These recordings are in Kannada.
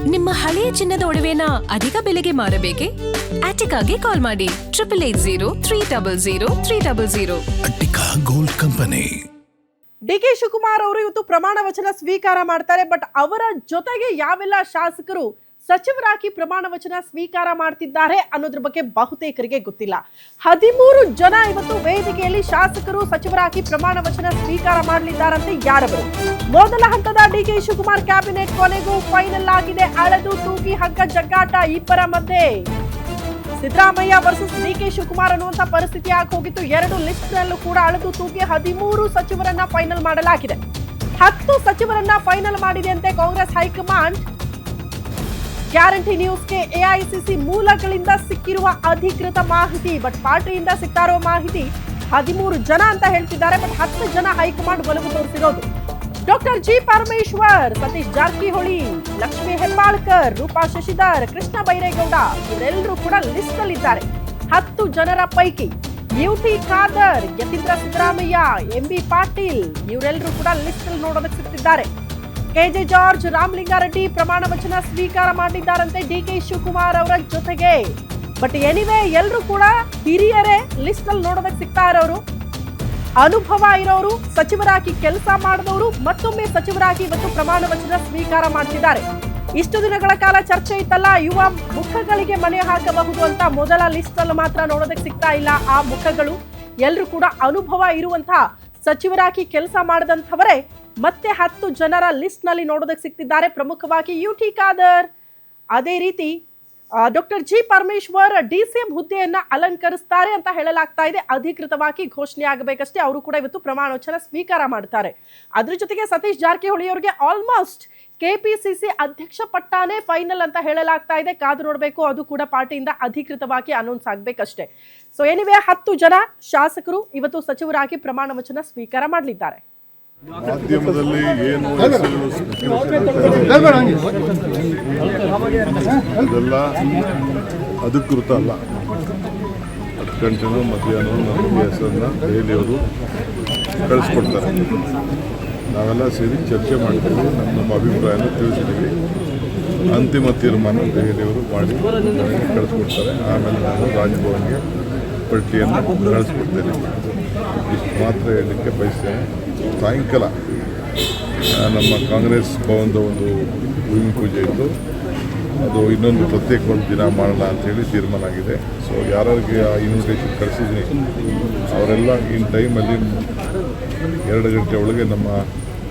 ನಿಮ್ಮ ಹಳೆಯ ಚಿನ್ನದ ಒಡವೆನ ಅಧಿಕ ಬೆಲೆಗೆ ಮಾರಬೇಕೆ? ಆಟಿಕಾಗೆ ಕಾಲ್ ಮಾಡಿ 8880 Attica gold company. D K Shivakumar ಅವರು ಇವತ್ತು ಪ್ರಮಾಣ ವಚನ ಸ್ವೀಕಾರ ಮಾಡ್ತಾರೆ. ಬಟ್ ಅವರ ಜೊತೆಗೆ ಯಾವೆಲ್ಲ ಶಾಸಕರು ಸಚಿವರಾಗಿ ಪ್ರಮಾಣ ವಚನ ಸ್ವೀಕಾರ ಮಾಡ್ತಿದ್ದಾರೆ ಅನ್ನೋದ್ರ ಬಗ್ಗೆ ಬಹುತೇಕರಿಗೆ ಗೊತ್ತಿಲ್ಲ. 13 ಜನ ಇವತ್ತು ವೇದಿಕೆಯಲ್ಲಿ ಶಾಸಕರು ಸಚಿವರಾಗಿ ಪ್ರಮಾಣ ವಚನ ಸ್ವೀಕಾರ ಮಾಡಲಿದ್ದಾರಂತೆ. ಯಾರವರು? ಮೊದಲ ಹಂತದ ಡಿಕೆ ಶಿವಕುಮಾರ್ ಕ್ಯಾಬಿನೆಟ್ ಕೊನೆಗೂ ಫೈನಲ್ ಆಗಿದೆ. ಅಳೆದು ತೂಗಿ ಹಗ್ಗ ಜಗ್ಗಾಟ ಇಬ್ಬರ ಮಧ್ಯೆ. ಸಿದ್ದರಾಮಯ್ಯ ವರ್ಸಸ್ ಡಿಕೆ ಶಿವಕುಮಾರ್ ಅನ್ನುವಂತ ಪರಿಸ್ಥಿತಿ ಆಗಿ ಹೋಗಿತ್ತು. 2 ಲಿಸ್ಟ್ ನಲ್ಲೂ ಕೂಡ ಅಳೆದು ತೂಗಿ 13 ಸಚಿವರನ್ನ ಫೈನಲ್ ಮಾಡಲಾಗಿದೆ. 10 ಸಚಿವರನ್ನ ಫೈನಲ್ ಮಾಡಿದೆ ಅಂತೆ ಕಾಂಗ್ರೆಸ್ ಹೈಕಮಾಂಡ್. ಗ್ಯಾರಂಟಿ ನ್ಯೂಸ್ಗೆ ಎಐಸಿಸಿ ಮೂಲಗಳಿಂದ ಸಿಕ್ಕಿರುವ ಅಧಿಕೃತ ಮಾಹಿತಿ. ಬಟ್ ಪಾರ್ಟಿಯಿಂದ ಸಿಗ್ತಾ ಇರುವ ಮಾಹಿತಿ 13 ಜನ ಅಂತ ಹೇಳ್ತಿದ್ದಾರೆ. ಬಟ್ 10 ಜನ ಹೈಕಮಾಂಡ್ ಒಲವು ತೋರಿಸಿರೋದು. ಡಾಕ್ಟರ್ ಜಿ ಪರಮೇಶ್ವರ್, ಸತೀಶ್ ಜಾರಕಿಹೊಳಿ, ಲಕ್ಷ್ಮೀ ಹೆಬ್ಬಾಳ್ಕರ್, ರೂಪಾ ಶಶಿಧರ್, ಕೃಷ್ಣ ಬೈರೇಗೌಡ ಇವರೆಲ್ಲರೂ ಕೂಡ ಲಿಸ್ಟ್ ನಲ್ಲಿದ್ದಾರೆ. 10 ಜನರ ಪೈಕಿ ಯುಟಿ ಖಾದರ್, ಯತೀಂದ್ರ ಸಿದ್ದರಾಮಯ್ಯ, ಎಂಬಿ ಪಾಟೀಲ್ ಇವರೆಲ್ಲರೂ ಕೂಡ ಲಿಸ್ಟ್ ಅಲ್ಲಿ ನೋಡೋದಕ್ಕೆ ಸಿಗ್ತಿದ್ದಾರೆ. ಕೆಜೆ ಜಾರ್ಜ್, ರಾಮಲಿಂಗಾರೆಡ್ಡಿ ಪ್ರಮಾಣ ವಚನ ಸ್ವೀಕಾರ ಮಾಡಿದ್ದಾರಂತೆ ಡಿಕೆ ಶಿವಕುಮಾರ್ ಅವರ ಜೊತೆಗೆ. ಬಟ್ ಎನಿವೆ ಎಲ್ಲರೂ ಕೂಡ ಹಿರಿಯರೇ ಲಿಸ್ಟ್ ಅಲ್ಲಿ ನೋಡೋದಕ್ಕೆ ಸಿಗ್ತಾ ಇರೋರು, ಅನುಭವ ಇರೋರು, ಸಚಿವರಾಗಿ ಕೆಲಸ ಮಾಡಿದವರು ಮತ್ತೊಮ್ಮೆ ಸಚಿವರಾಗಿ ಇವತ್ತು ಪ್ರಮಾಣ ವಚನ ಸ್ವೀಕಾರ ಮಾಡ್ತಿದ್ದಾರೆ. ಇಷ್ಟು ದಿನಗಳ ಕಾಲ ಚರ್ಚೆ ಇತ್ತಲ್ಲ, ಯುವ ಮುಖಗಳಿಗೆ ಮನೆ ಹಾಕಬಹುದು ಅಂತ. ಮೊದಲ ಲಿಸ್ಟ್ ಅಲ್ಲಿ ಮಾತ್ರ ನೋಡೋದಕ್ಕೆ ಸಿಗ್ತಾ ಇಲ್ಲ ಆ ಮುಖಗಳು. ಎಲ್ಲರೂ ಕೂಡ ಅನುಭವ ಇರುವಂತಹ ಸಚಿವರಾಗಿ ಕೆಲಸ ಮಾಡಿದಂಥವರೇ ಮತ್ತೆ 10 ಜನರ ಲಿಸ್ಟ್ ನಲ್ಲಿ ನೋಡೋದಕ್ಕೆ ಸಿಗ್ತಿದ್ದಾರೆ. ಪ್ರಮುಖವಾಗಿ ಯುಟಿ ಖಾದರ್, ಅದೇ ರೀತಿ ಡಾಕ್ಟರ್ ಜಿ ಪರಮೇಶ್ವರ್ ಡಿಸಿಎಂ ಹುದ್ದೆಯನ್ನ ಅಲಂಕರಿಸ್ತಾರೆ ಅಂತ ಹೇಳಲಾಗ್ತಾ ಇದೆ. ಅಧಿಕೃತವಾಗಿ ಘೋಷಣೆ ಆಗಬೇಕಷ್ಟೇ. ಅವರು ಕೂಡ ಇವತ್ತು ಪ್ರಮಾಣ ವಚನ ಸ್ವೀಕಾರ ಮಾಡ್ತಾರೆ. ಅದ್ರ ಜೊತೆಗೆ ಸತೀಶ್ ಜಾರಕಿಹೊಳಿ ಅವರಿಗೆ ಆಲ್ಮೋಸ್ಟ್ ಕೆಪಿಸಿಸಿ ಅಧ್ಯಕ್ಷ ಪಟ್ಟಾನೇ ಫೈನಲ್ ಅಂತ ಹೇಳಲಾಗ್ತಾ ಇದೆ. ಕಾದು ನೋಡಬೇಕು, ಅದು ಕೂಡ ಪಾರ್ಟಿಯಿಂದ ಅಧಿಕೃತವಾಗಿ ಅನೌನ್ಸ್ ಆಗ್ಬೇಕಷ್ಟೇ. ಸೊ ಎನಿವೆ 10 ಜನ ಶಾಸಕರು ಇವತ್ತು ಸಚಿವರಾಗಿ ಪ್ರಮಾಣ ವಚನ ಸ್ವೀಕಾರ ಮಾಡಲಿದ್ದಾರೆ. ಮಾಧ್ಯಮದಲ್ಲಿ ಏನು ಅದೆಲ್ಲ ಅಧಿಕೃತ ಅಲ್ಲ. 10 ಗಂಟೆನೂ ಮಧ್ಯಾಹ್ನ ನಮಗೆ ಹೆಸರನ್ನ ದೆಹಲಿಯವರು ಕಳಿಸ್ಕೊಡ್ತಾರೆ. ನಾವೆಲ್ಲ ಸೇರಿ ಚರ್ಚೆ ಮಾಡ್ತೀವಿ, ನಮ್ಮ ಅಭಿಪ್ರಾಯನ ತಿಳಿಸಿದ್ದೀವಿ. ಅಂತಿಮ ತೀರ್ಮಾನ ದೆಹಲಿಯವರು ಮಾಡಿ ಕಳಿಸ್ಕೊಡ್ತಾರೆ. ಆಮೇಲೆ ನಾನು ರಾಜಭವನ್ಗೆ ಪಟ್ಟಿಯನ್ನು ಕಳಿಸ್ಕೊಡ್ತೇನೆ. ಇಷ್ಟು ಮಾತ್ರ ಹೇಳಲಿಕ್ಕೆ ಬಯಸ್ತೇನೆ. ಸಾಯಂಕಾಲ ನಮ್ಮ ಕಾಂಗ್ರೆಸ್ ಭವನದ ಒಂದು ಭೂಮಿ ಪೂಜೆ ಇತ್ತು. ಅದು ಇನ್ನೊಂದು ಪ್ರತ್ಯೇಕ ಒಂದು ದಿನ ಮಾಡೋಣ ಅಂಥೇಳಿ ತೀರ್ಮಾನ ಆಗಿದೆ. ಸೊ ಯಾರಿಗೆ ಆ ಇನ್ವಿಟೇಷನ್ ಕಳಿಸಿದ್ದೀನಿ ಅವರೆಲ್ಲ ಇನ್ ಟೈಮಲ್ಲಿ 2 ಗಂಟೆ ಒಳಗೆ ನಮ್ಮ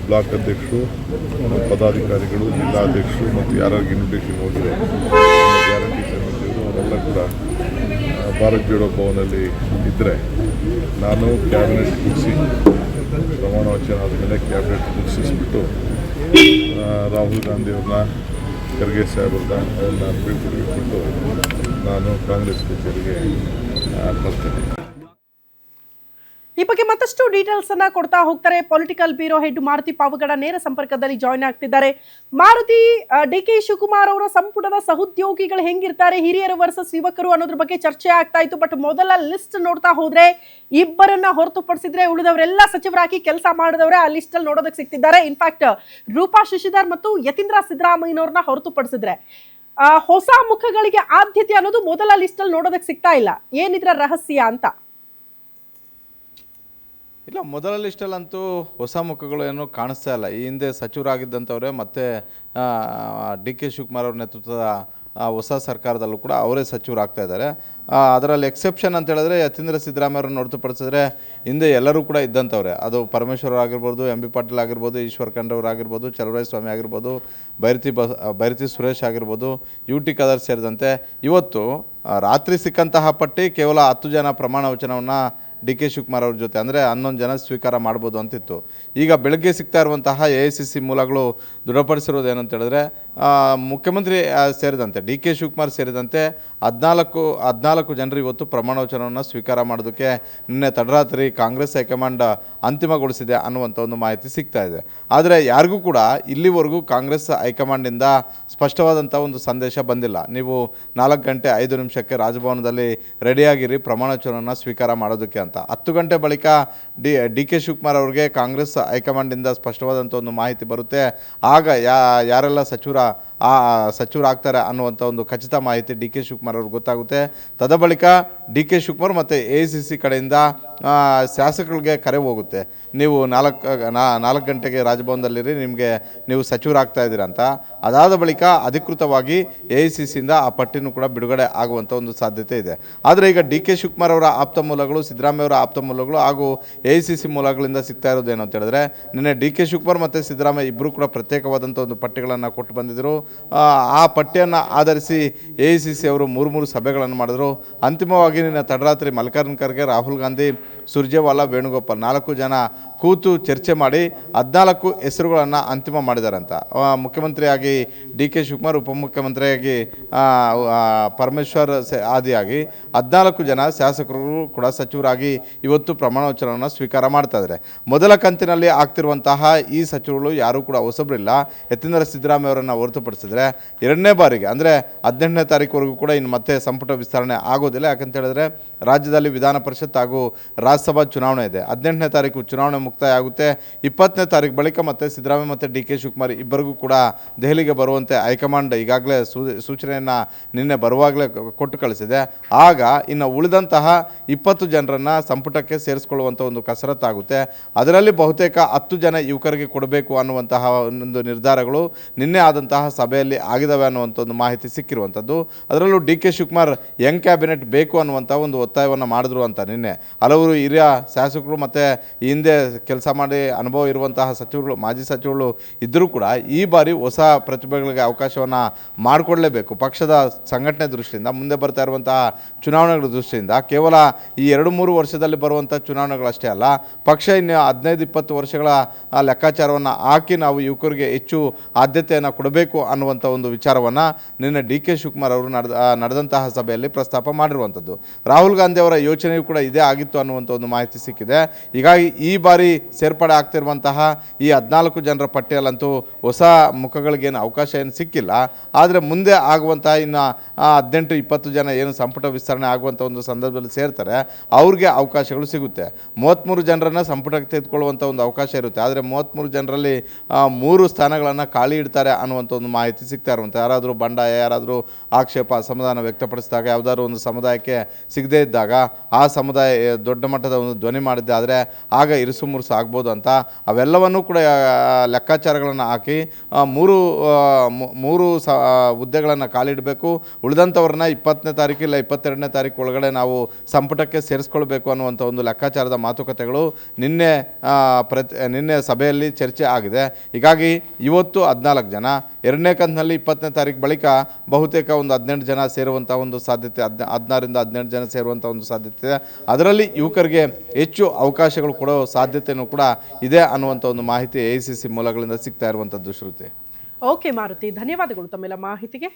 ಬ್ಲಾಕ್ ಅಧ್ಯಕ್ಷರು, ಪದಾಧಿಕಾರಿಗಳು, ಜಿಲ್ಲಾಧ್ಯಕ್ಷರು ಮತ್ತು ಯಾರಿಗೆ ಇನ್ವಿಟೇಷನ್ ಹೋಗಿದೆ ಗ್ಯಾರಂಟಿ ಸಮಿತಿಯವರು ಅವರೆಲ್ಲ ಕೂಡ ಭಾರತ್ ಜೋಡೋ ಭವನಲ್ಲಿ ಇದ್ದರೆ ನಾನು ಕ್ಯಾಬಿನೆಟ್ ಮುಗಿಸಿ ಪ್ರಮಾಣ ವಚನ ಆದಮೇಲೆ ಕ್ಯಾಬಿನೆಟ್ ಮುಗಿಸಿಸ್ಬಿಟ್ಟು ರಾಹುಲ್ ಗಾಂಧಿಯವ್ರನ್ನ, ಖರ್ಗೆ ಸಾಹೇಬ್ರನ್ನ ಬಿಟ್ಟು ನಾನು ಕಾಂಗ್ರೆಸ್ ಕಚೇರಿಗೆ ಬರ್ತೇನೆ. ಈ ಬಗ್ಗೆ ಮತ್ತಷ್ಟು ಡೀಟೇಲ್ಸ್ ಅನ್ನ ಕೊಡ್ತಾ ಹೋಗ್ತಾರೆ political bureau head Maruti Pavagada ನೇರ ಸಂಪರ್ಕದಲ್ಲಿ ಜಾಯ್ನ್ ಆಗ್ತಿದ್ದಾರೆ. ಮಾರುತಿ, ಡಿಕೆ ಶಿವಕುಮಾರ್ ಅವರ ಸಂಪುಟದ ಸಹೋದ್ಯೋಗಿಗಳು ಹೆಂಗಿರ್ತಾರೆ, ಹಿರಿಯರು ವರ್ಸಸ್ ಯುವಕರು ಅನ್ನೋದ್ರ ಬಗ್ಗೆ ಚರ್ಚೆ ಆಗ್ತಾ ಇತ್ತು. ಬಟ್ ಮೊದಲ ಲಿಸ್ಟ್ ನೋಡ್ತಾ ಹೋದ್ರೆ ಇಬ್ಬರನ್ನ ಹೊರತುಪಡಿಸಿದ್ರೆ ಉಳಿದವರೆಲ್ಲ ಸಚಿವರಾಗಿ ಕೆಲಸ ಮಾಡಿದವರೇ ಆ ಲಿಸ್ಟ್ ಅಲ್ಲಿ ನೋಡೋದಕ್ಕೆ ಸಿಗ್ತಿದ್ದಾರೆ. ಇನ್ಫ್ಯಾಕ್ಟ್ ರೂಪಾ ಶಶಿಧರ್ ಮತ್ತು ಯತೀಂದ್ರ ಸಿದ್ದರಾಮಯ್ಯನವ್ರನ್ನ ಹೊರತುಪಡಿಸಿದ್ರೆ ಹೊಸ ಮುಖಗಳಿಗೆ ಆದ್ಯತೆ ಅನ್ನೋದು ಮೊದಲ ಲಿಸ್ಟ್ ಅಲ್ಲಿ ನೋಡೋದಕ್ಕೆ ಸಿಗ್ತಾ ಇಲ್ಲ. ಏನಿದ್ರ ರಹಸ್ಯ ಅಂತ? ಇಲ್ಲ, ಮೊದಲ ಲಿಸ್ಟಲ್ಲಂತೂ ಹೊಸ ಮುಖಗಳು ಏನೂ ಕಾಣಿಸ್ತಾ ಇಲ್ಲ. ಈ ಹಿಂದೆ ಸಚಿವರಾಗಿದ್ದಂಥವ್ರೆ ಮತ್ತು ಡಿ ಕೆ ಶಿವಕುಮಾರ್ ಅವ್ರ ನೇತೃತ್ವದ ಹೊಸ ಸರ್ಕಾರದಲ್ಲೂ ಕೂಡ ಅವರೇ ಸಚಿವರಾಗ್ತಾ ಇದ್ದಾರೆ. ಅದರಲ್ಲಿ ಎಕ್ಸೆಪ್ಷನ್ ಅಂತ ಹೇಳಿದ್ರೆ ಯತೀಂದ್ರ ಸಿದ್ದರಾಮಯ್ಯವ್ರನ್ನ ಹೊರತುಪಡಿಸಿದ್ರೆ ಹಿಂದೆ ಎಲ್ಲರೂ ಕೂಡ ಇದ್ದಂಥವ್ರೆ. ಅದು ಪರಮೇಶ್ವರ್ ಆಗಿರ್ಬೋದು, ಎಂ ಬಿ ಪಾಟೀಲ್ ಆಗಿರ್ಬೋದು, ಈಶ್ವರ್ ಖಂಡ್ರೆ ಆಗಿರ್ಬೋದು, ಚಲುವರಾಯಸ್ವಾಮಿ ಆಗಿರ್ಬೋದು, ಬೈರತಿ ಸುರೇಶ್ ಆಗಿರ್ಬೋದು, ಯುಟಿ ಖಾದರ್ ಸೇರಿದಂತೆ ಇವತ್ತು ರಾತ್ರಿ ಸಿಕ್ಕಂತಹ ಪಟ್ಟಿ ಕೇವಲ 10 ಜನ ಪ್ರಮಾಣ ವಚನವನ್ನು ಡಿ ಕೆ ಶಿವಕುಮಾರ್ ಅವ್ರ ಜೊತೆ ಅಂದರೆ 11 ಜನ ಸ್ವೀಕಾರ ಮಾಡ್ಬೋದು ಅಂತಿತ್ತು. ಈಗ ಬೆಳಗ್ಗೆ ಸಿಗ್ತಾ ಇರುವಂತಹ ಎಐಸಿಸಿ ಮೂಲಗಳು ದೃಢಪಡಿಸಿರೋದು ಏನಂತ ಹೇಳಿದ್ರೆ ಮುಖ್ಯಮಂತ್ರಿ ಸೇರಿದಂತೆ ಡಿ ಕೆ ಶಿವಕುಮಾರ್ ಸೇರಿದಂತೆ 14 ಜನರು ಇವತ್ತು ಪ್ರಮಾಣ ವಚನವನ್ನು ಸ್ವೀಕಾರ ಮಾಡೋದಕ್ಕೆ ನಿನ್ನೆ ತಡರಾತ್ರಿ ಕಾಂಗ್ರೆಸ್ ಹೈಕಮಾಂಡ್ ಅಂತಿಮಗೊಳಿಸಿದೆ ಅನ್ನುವಂಥ ಒಂದು ಮಾಹಿತಿ ಸಿಗ್ತಾ ಇದೆ. ಆದರೆ ಯಾರಿಗೂ ಕೂಡ ಇಲ್ಲಿವರೆಗೂ ಕಾಂಗ್ರೆಸ್ ಹೈಕಮಾಂಡಿಂದ ಸ್ಪಷ್ಟವಾದಂಥ ಒಂದು ಸಂದೇಶ ಬಂದಿಲ್ಲ. ನೀವು 4 ಗಂಟೆ 5 ನಿಮಿಷಕ್ಕೆ ರಾಜಭವನದಲ್ಲಿ ರೆಡಿಯಾಗಿರಿ ಪ್ರಮಾಣ ವಚನವನ್ನು ಸ್ವೀಕಾರ ಮಾಡೋದಕ್ಕೆ ಅಂತ. 10 ಗಂಟೆ ಬಳಿಕ ಡಿ ಕೆ ಶಿವಕುಮಾರ್ ಅವರಿಗೆ ಕಾಂಗ್ರೆಸ್ ಹೈಕಮಾಂಡಿಂದ ಸ್ಪಷ್ಟವಾದಂಥ ಒಂದು ಮಾಹಿತಿ ಬರುತ್ತೆ. ಆಗ ಯಾರೆಲ್ಲ ಸಚಿವರ ಸಚಿವರಾಗ್ತಾರೆ ಅನ್ನುವಂಥ ಒಂದು ಖಚಿತ ಮಾಹಿತಿ ಡಿ ಕೆ ಶಿವಕುಮಾರ್ ಅವ್ರಿಗೆ ಗೊತ್ತಾಗುತ್ತೆ. ತದಬಳಿಕ ಡಿ ಕೆ ಶಿವಕುಮಾರ್ ಮತ್ತು AICC ಕಡೆಯಿಂದ ಶಾಸಕರಿಗೆ ಕರೆ ಹೋಗುತ್ತೆ, ನೀವು 4 ಗಂಟೆಗೆ ರಾಜಭವನದಲ್ಲಿರಿ, ನೀವು ಸಚಿವರಾಗ್ತಾ ಇದ್ದೀರಾ ಅಂತ. ಅದಾದ ಬಳಿಕ ಅಧಿಕೃತವಾಗಿ AICCಯಿಂದ ಆ ಪಟ್ಟಿನೂ ಕೂಡ ಬಿಡುಗಡೆ ಆಗುವಂಥ ಒಂದು ಸಾಧ್ಯತೆ ಇದೆ. ಆದರೆ ಈಗ ಡಿ ಕೆ ಶಿವಕುಮಾರ್ ಅವರ ಆಪ್ತ ಮೂಲಗಳು, ಸಿದ್ದರಾಮಯ್ಯ ಅವರ ಆಪ್ತ ಮೂಲಗಳು ಹಾಗೂ AICC ಮೂಲಗಳಿಂದ ಸಿಗ್ತಾ ಇರೋದೇನು ಅಂತ ಹೇಳಿದ್ರೆ, ನಿನ್ನೆ ಡಿ ಕೆ ಶಿವಕುಮಾರ್ ಮತ್ತು ಸಿದ್ದರಾಮಯ್ಯ ಇಬ್ಬರು ಕೂಡ ಪ್ರತ್ಯೇಕವಾದಂಥ ಒಂದು ಪಟ್ಟಿಗಳನ್ನು ಕೊಟ್ಟು ಬಂದಿದ್ದರು. ಆ ಪಟ್ಟಿಯನ್ನು ಆಧರಿಸಿ AICC ಅವರು 3 ಸಭೆಗಳನ್ನು ಮಾಡಿದ್ರು. ಅಂತಿಮವಾಗಿ ನಿನ್ನೆ ತಡರಾತ್ರಿ ಮಲ್ಲಿಕಾರ್ಜುನ ಖರ್ಗೆ, ರಾಹುಲ್ ಗಾಂಧಿ, ಸುರ್ಜೇವಾಲಾ, ವೇಣುಗೋಪಾಲ್ 4 ಜನ ಕೂತು ಚರ್ಚೆ ಮಾಡಿ 14 ಹೆಸರುಗಳನ್ನು ಅಂತಿಮ ಮಾಡಿದಾರಂತ. ಮುಖ್ಯಮಂತ್ರಿಯಾಗಿ ಡಿ ಕೆ ಶಿವಕುಮಾರ್, ಉಪಮುಖ್ಯಮಂತ್ರಿಯಾಗಿ ಪರಮೇಶ್ವರ್ ಆದಿಯಾಗಿ 14 ಜನ ಶಾಸಕರು ಕೂಡ ಸಚಿವರಾಗಿ ಇವತ್ತು ಪ್ರಮಾಣ ವಚನವನ್ನು ಸ್ವೀಕಾರ ಮಾಡ್ತಾ ಇದ್ದಾರೆ. ಮೊದಲ ಕಂತಿನಲ್ಲಿ ಆಗ್ತಿರುವಂತಹ ಈ ಸಚಿವರುಗಳು ಯಾರೂ ಕೂಡ ಹೊಸಬರಿಲ್ಲ. ಯತೀಂದ್ರ ಸಿದ್ದರಾಮಯ್ಯ ಅವರನ್ನು ಹೊರತುಪಡಿಸಿದ್ರೆ 2ನೇ ಬಾರಿಗೆ ಅಂದರೆ 18ನೇ ತಾರೀಕುವರೆಗೂ ಕೂಡ ಇನ್ನು ಮತ್ತೆ ಸಂಪುಟ ವಿಸ್ತರಣೆ ಆಗೋದಿಲ್ಲ. ಯಾಕಂತ ಹೇಳಿದ್ರೆ ರಾಜ್ಯದಲ್ಲಿ ವಿಧಾನ ಪರಿಷತ್ ಹಾಗೂ ರಾಜ್ಯಸಭಾ ಚುನಾವಣೆ ಇದೆ. 18ನೇ ತಾರೀಕು ಚುನಾವಣೆ ಮುಕ್ತಾಯ ಆಗುತ್ತೆ. 20ನೇ ತಾರೀಕು ಬಳಿಕ ಮತ್ತೆ ಸಿದ್ದರಾಮಯ್ಯ ಮತ್ತು ಡಿ ಕೆ ಶಿವಕುಮಾರ್ ಇಬ್ಬರಿಗೂ ಕೂಡ ದೆಹಲಿಗೆ ಬರುವಂತೆ ಹೈಕಮಾಂಡ್ ಈಗಾಗಲೇ ಸೂಚನೆಯನ್ನು ನಿನ್ನೆ ಬರುವಾಗಲೇ ಕೊಟ್ಟು ಕಳಿಸಿದೆ. ಆಗ ಇನ್ನು ಉಳಿದಂತಹ 20 ಜನರನ್ನು ಸಂಪುಟಕ್ಕೆ ಸೇರಿಸ್ಕೊಳ್ಳುವಂಥ ಒಂದು ಕಸರತ್ತಾಗುತ್ತೆ. ಅದರಲ್ಲಿ ಬಹುತೇಕ 10 ಜನ ಯುವಕರಿಗೆ ಕೊಡಬೇಕು ಅನ್ನುವಂತಹ ಒಂದು ನಿರ್ಧಾರಗಳು ನಿನ್ನೆ ಆದಂತಹ ಸಭೆಯಲ್ಲಿ ಆಗಿದ್ದಾವೆ ಅನ್ನುವಂಥ ಒಂದು ಮಾಹಿತಿ ಸಿಕ್ಕಿರುವಂಥದ್ದು. ಅದರಲ್ಲೂ D K Shivakumar Young cabinet ಬೇಕು ಅನ್ನುವಂಥ ಒಂದು ಒತ್ತಾಯವನ್ನು ಮಾಡಿದ್ರು ಅಂತ ನಿನ್ನೆ ಹಲವರು ಹಿರಿಯ ಶಾಸಕರು ಮತ್ತು ಈ ಹಿಂದೆ ಕೆಲಸ ಮಾಡಿ ಅನುಭವ ಇರುವಂತಹ ಸಚಿವರುಗಳು, ಮಾಜಿ ಸಚಿವರುಗಳು ಇದ್ದರೂ ಕೂಡ ಈ ಬಾರಿ ಹೊಸ ಪ್ರತಿಭೆಗಳಿಗೆ ಅವಕಾಶವನ್ನು ಮಾಡಿಕೊಡಲೇಬೇಕು. ಪಕ್ಷದ ಸಂಘಟನೆ ದೃಷ್ಟಿಯಿಂದ, ಮುಂದೆ ಬರ್ತಾ ಇರುವಂತಹ ಚುನಾವಣೆಗಳ ದೃಷ್ಟಿಯಿಂದ, ಕೇವಲ ಈ 2-3 ವರ್ಷದಲ್ಲಿ ಬರುವಂಥ ಚುನಾವಣೆಗಳಷ್ಟೇ ಅಲ್ಲ, ಪಕ್ಷ ಇನ್ನು 15-20 ವರ್ಷಗಳ ಲೆಕ್ಕಾಚಾರವನ್ನು ಹಾಕಿ ನಾವು ಯುವಕರಿಗೆ ಹೆಚ್ಚು ಆದ್ಯತೆಯನ್ನು ಕೊಡಬೇಕು ಅನ್ನುವಂಥ ಒಂದು ವಿಚಾರವನ್ನು ನಿನ್ನೆ ಡಿ ಕೆ ಶಿವಕುಮಾರ್ ಅವರು ನಡೆದಂತಹ ಸಭೆಯಲ್ಲಿ ಪ್ರಸ್ತಾಪ ಮಾಡಿರುವಂಥದ್ದು. ರಾಹುಲ್ ಗಾಂಧಿ ಅವರ ಯೋಚನೆಯೂ ಕೂಡ ಇದೇ ಆಗಿತ್ತು ಅನ್ನುವಂಥ ಒಂದು ಮಾಹಿತಿ ಸಿಕ್ಕಿದೆ. ಹೀಗಾಗಿ ಈ ಬಾರಿ ಸೇರ್ಪಡೆ ಆಗ್ತಿರುವಂತಹ ಈ 14 ಜನರ ಪಟ್ಟಿಯಲ್ಲಂತೂ ಹೊಸ ಮುಖಗಳಿಗೇನು ಅವಕಾಶ ಏನು ಸಿಕ್ಕಿಲ್ಲ. ಆದರೆ ಮುಂದೆ ಆಗುವಂತಹ ಇನ್ನು 18-20 ಜನ ಏನು ಸಂಪುಟ ವಿಸ್ತರಣೆ ಆಗುವಂಥ ಒಂದು ಸಂದರ್ಭದಲ್ಲಿ ಸೇರ್ತಾರೆ, ಅವ್ರಿಗೆ ಅವಕಾಶಗಳು ಸಿಗುತ್ತೆ. 33 ಜನರನ್ನು ಸಂಪುಟಕ್ಕೆ ತೆಗೆದುಕೊಳ್ಳುವಂಥ ಒಂದು ಅವಕಾಶ ಇರುತ್ತೆ. ಆದರೆ 33 ಜನರಲ್ಲಿ 3 ಸ್ಥಾನಗಳನ್ನು ಖಾಲಿ ಇಡ್ತಾರೆ ಅನ್ನುವಂಥ ಒಂದು ಮಾಹಿತಿ ಸಿಗ್ತಾ ಇರುವಂಥ. ಯಾರಾದರೂ ಬಂಡಾಯ, ಯಾರಾದರೂ ಆಕ್ಷೇಪ, ಅಸಮಾಧಾನ ವ್ಯಕ್ತಪಡಿಸಿದಾಗ, ಯಾವುದಾದ್ರೂ ಒಂದು ಸಮುದಾಯಕ್ಕೆ ಸಿಗದೇ ಇದ್ದಾಗ ಆ ಸಮುದಾಯ ದೊಡ್ಡ ಮಟ್ಟದ ಒಂದು ಧ್ವನಿ ಮಾಡಿದ್ದಾದರೆ ಆಗ ಇರುಸು ಮುರುಸು ಆಗ್ಬೋದು ಅಂತ ಅವೆಲ್ಲವನ್ನೂ ಕೂಡ ಲೆಕ್ಕಾಚಾರಗಳನ್ನು ಹಾಕಿ 3 ಹುದ್ದೆಗಳನ್ನು ಕಾಲಿಡಬೇಕು. ಉಳಿದಂಥವ್ರನ್ನ 20ನೇ ತಾರೀಕು ಇಲ್ಲ 22ನೇ ತಾರೀಕು ಒಳಗಡೆ ನಾವು ಸಂಪುಟಕ್ಕೆ ಸೇರಿಸ್ಕೊಳ್ಬೇಕು ಅನ್ನುವಂಥ ಒಂದು ಲೆಕ್ಕಾಚಾರದ ಮಾತುಕತೆಗಳು ನಿನ್ನೆ ಸಭೆಯಲ್ಲಿ ಚರ್ಚೆ ಆಗಿದೆ. ಹೀಗಾಗಿ ಇವತ್ತು 14 ಜನ, 2ನೇ ಕಂತಿನಲ್ಲಿ 20ನೇ ತಾರೀಕು ಬಳಿಕ ಬಹುತೇಕ ಒಂದು 18 ಜನ ಸೇರುವಂಥ ಒಂದು ಸಾಧ್ಯತೆ, 16ರಿಂದ 18 ಜನ ಸೇರುವಂಥ ಒಂದು ಸಾಧ್ಯತೆ ಇದೆ. ಅದರಲ್ಲಿ ಯುವಕರಿಗೆ ಹೆಚ್ಚು ಅವಕಾಶಗಳು ಕೊಡೋ ಸಾಧ್ಯತೆಯೂ ಕೂಡ ಇದೆ ಅನ್ನುವಂಥ ಒಂದು ಮಾಹಿತಿ AICC ಮೂಲಗಳಿಂದ ಸಿಗ್ತಾ ಇರುವಂಥದ್ದು. ಶ್ರುತಿ. ಓಕೆ ಮಾರುತಿ, ಧನ್ಯವಾದಗಳು ತಮ್ಮೆಲ್ಲ ಮಾಹಿತಿಗೆ.